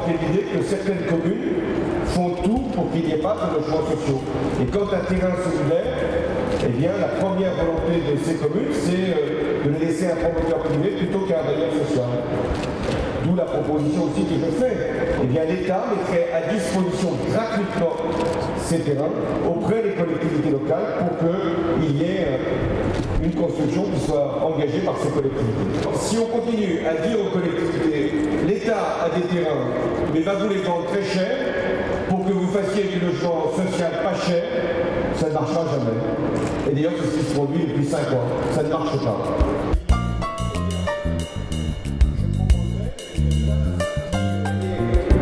porté l'idée que certaines communes font tout pour qu'il n'y ait pas de logements sociaux. Et quand un terrain se libère, eh bien, la première volonté de ces communes, c'est de le laisser à un promoteur privé plutôt qu'à un bailleur social. D'où la proposition aussi que je fais. Eh bien, l'État mettrait à disposition gratuitement ces terrains auprès des collectivités locales pour qu'il y ait une construction qui soit engagée par ces collectivités. Si on continue à dire aux collectivités, l'État a des terrains, mais va vous les vendre très cher pour que vous fassiez du logement social pas cher, ça ne marchera jamais. Et d'ailleurs, c'est ce qui se produit depuis 5 ans. Ça ne marche pas.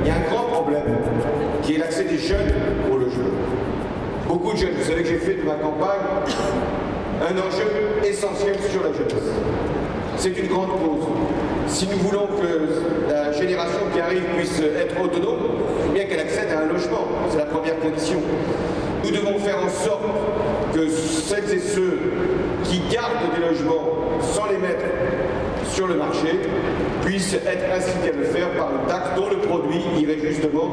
Il y a un grand problème qui est l'accès des jeunes au logement. Beaucoup de jeunes, vous savez que j'ai fait de ma campagne un enjeu essentiel sur la jeunesse. C'est une grande cause. Si nous voulons que la génération qui arrive puisse être autonome, il faut bien qu'elle accède à un logement. C'est la première condition. Nous devons faire en sorte que celles et ceux qui gardent des logements sans les mettre sur le marché puissent être incités à le faire par une taxe dont le produit irait justement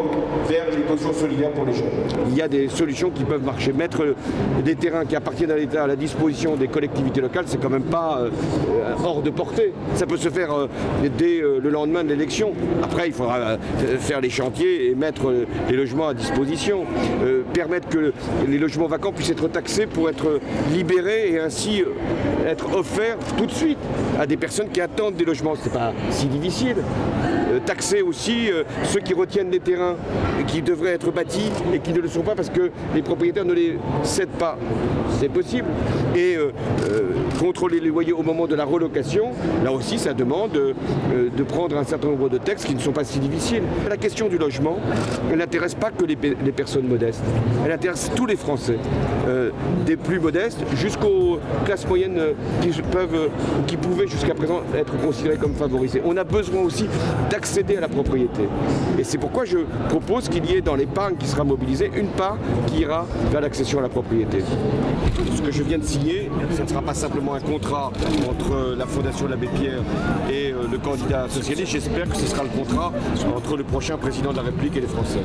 vers les cautions solidaires pour les jeunes. Il y a des solutions qui peuvent marcher. Mettre des terrains qui appartiennent à l'État à la disposition des collectivités locales, c'est quand même pas hors de portée. Ça peut se faire dès le lendemain de l'élection. Après, il faudra faire les chantiers et mettre les logements à disposition. Permettre que les logements vacants puissent être taxés pour être libérés et ainsi être offerts tout de suite à des personnes qui attendent des logements. C'est pas si difficile. Taxer aussi ceux qui retiennent des terrains qui devraient être bâtis et qui ne le sont pas parce que les propriétaires ne les cèdent pas. C'est possible. Et contrôler les loyers au moment de la relocation, là aussi ça demande de prendre un certain nombre de textes qui ne sont pas si difficiles. La question du logement, elle n'intéresse pas que les personnes modestes. Elle intéresse tous les Français, des plus modestes jusqu'aux classes moyennes qui pouvaient jusqu'à présent être considérées comme favorisées. On a besoin aussi d'accéder à la propriété. Et c'est pourquoi je propose qu'il y ait dans l'épargne qui sera mobilisée une part qui ira vers l'accession à la propriété. Ce que je viens de signer, ce ne sera pas simplement un contrat entre la Fondation de l'Abbé Pierre et le candidat socialiste. J'espère que ce sera le contrat entre le prochain président de la République et les Français.